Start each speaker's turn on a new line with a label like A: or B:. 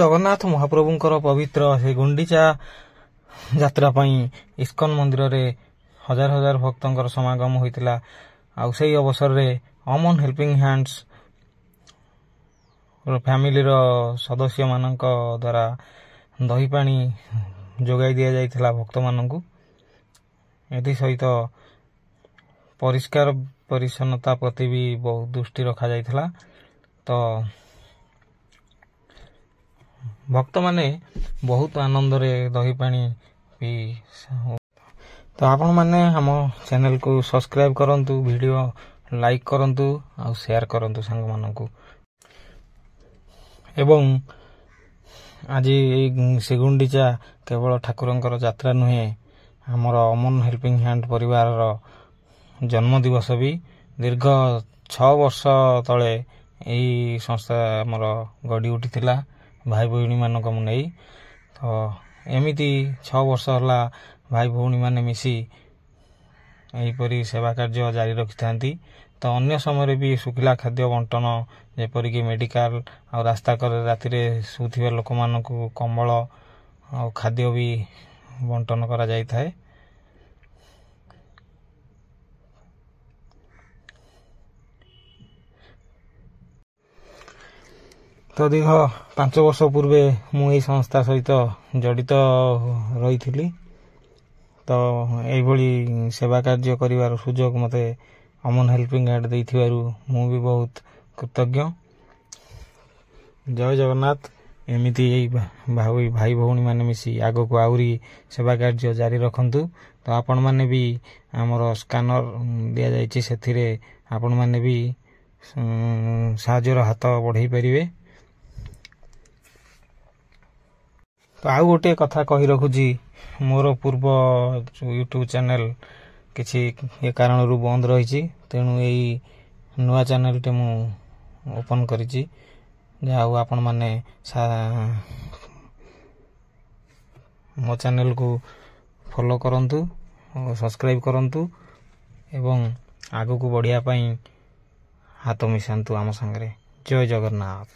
A: ଜଗନ୍ନାଥ ମହାପ୍ରଭୁଙ୍କର ପବିତ୍ର ସେ ଗୁଣ୍ଡିଚା ଯାତ୍ରା ପାଇଁ ଇସ୍କନ ମନ୍ଦିରରେ ହଜାର ହଜାର ଭକ୍ତଙ୍କର ସମାଗମ ହୋଇଥିଲା। ଆଉ ସେହି ଅବସରରେ ଅମନ ହେଲ୍ପିଂ ହ୍ୟାଣ୍ଡସ୍ ଫ୍ୟାମିଲିର ସଦସ୍ୟମାନଙ୍କ ଦ୍ୱାରା ଦହି ପାଣି ଯୋଗାଇ ଦିଆଯାଇଥିଲା ଭକ୍ତମାନଙ୍କୁ। ଏଥିସହିତ ପରିଷ୍କାର ପରିଚ୍ଛନ୍ନତା ପ୍ରତି ବି ବହୁତ ଦୃଷ୍ଟି ରଖାଯାଇଥିଲା। ତ ଭକ୍ତମାନେ ବହୁତ ଆନନ୍ଦରେ ଦହି ପାଣି ପିଇ ତ ଆପଣମାନେ ଆମ ଚ୍ୟାନେଲକୁ ସବସ୍କ୍ରାଇବ୍ କରନ୍ତୁ, ଭିଡ଼ିଓ ଲାଇକ୍ କରନ୍ତୁ ଆଉ ସେୟାର କରନ୍ତୁ ସାଙ୍ଗମାନଙ୍କୁ। ଏବଂ ଆଜି ଏଇ ଶ୍ରୀଗୁଣ୍ଡିଚା କେବଳ ଠାକୁରଙ୍କର ଯାତ୍ରା ନୁହେଁ, ଆମର ଅମନ ହେଲ୍ପିଂ ହ୍ୟାଣ୍ଡ ପରିବାରର ଜନ୍ମଦିବସ ବି। ଦୀର୍ଘ 6 ବର୍ଷ ତଳେ ଏହି ସଂସ୍ଥା ଆମର ଗଢ଼ି ଉଠିଥିଲା ଭାଇ ଭଉଣୀମାନଙ୍କୁ ନେଇ। ତ ଏମିତି 6 ବର୍ଷ ହେଲା ଭାଇ ଭଉଣୀମାନେ ମିଶି ଏହିପରି ସେବା କାର୍ଯ୍ୟ ଜାରି ରଖିଥାନ୍ତି। ତ ଅନ୍ୟ ସମୟରେ ବି ଶୁଖିଲା ଖାଦ୍ୟ ବଣ୍ଟନ, ଯେପରିକି ମେଡ଼ିକାଲ ଆଉ ରାସ୍ତା କରେ ରାତିରେ ଶୋଉଥିବା ଲୋକମାନଙ୍କୁ କମ୍ବଳ ଆଉ ଖାଦ୍ୟ ବି ବଣ୍ଟନ କରାଯାଇଥାଏ। ତ ଦୀର୍ଘ 5 ବର୍ଷ ପୂର୍ବେ ମୁଁ ଏହି ସଂସ୍ଥା ସହିତ ଜଡ଼ିତ ରହିଥିଲି। ତ ଏଇଭଳି ସେବା କାର୍ଯ୍ୟ କରିବାର ସୁଯୋଗ ମୋତେ ଅମନ ହେଲ୍ପିଂ ହ୍ୟାଣ୍ଡ ଦେଇଥିବାରୁ ମୁଁ ବି ବହୁତ କୃତଜ୍ଞ। ଜୟ ଜଗନ୍ନାଥ। ଏମିତି ଏଇ ଭାଇ ଭଉଣୀମାନେ ମିଶି ଆଗକୁ ଆହୁରି ସେବା କାର୍ଯ୍ୟ ଜାରି ରଖନ୍ତୁ। ତ ଆପଣମାନେ ବି ଆମର ସ୍କାନର ଦିଆଯାଇଛି, ସେଥିରେ ଆପଣମାନେ ବି ସାହାଯ୍ୟର ହାତ ବଢ଼େଇ ପାରିବେ। ତ ଆଉ ଗୋଟିଏ କଥା କହି ରଖୁଛି, ମୋର ପୂର୍ବ ୟୁଟ୍ୟୁବ୍ ଚ୍ୟାନେଲ କିଛି ଏ କାରଣରୁ ବନ୍ଦ ରହିଛି, ତେଣୁ ଏଇ ନୂଆ ଚ୍ୟାନେଲଟି ମୁଁ ଓପନ୍ କରିଛି। ଆଉ ଆପଣମାନେ ମୋ ଚ୍ୟାନେଲକୁ ଫଲୋ କରନ୍ତୁ, ସବସ୍କ୍ରାଇବ୍ କରନ୍ତୁ ଏବଂ ଆଗକୁ ବଢ଼ିବା ପାଇଁ ହାତ ମିଶାନ୍ତୁ ଆମ ସାଙ୍ଗରେ। ଜୟ ଜଗନ୍ନାଥ।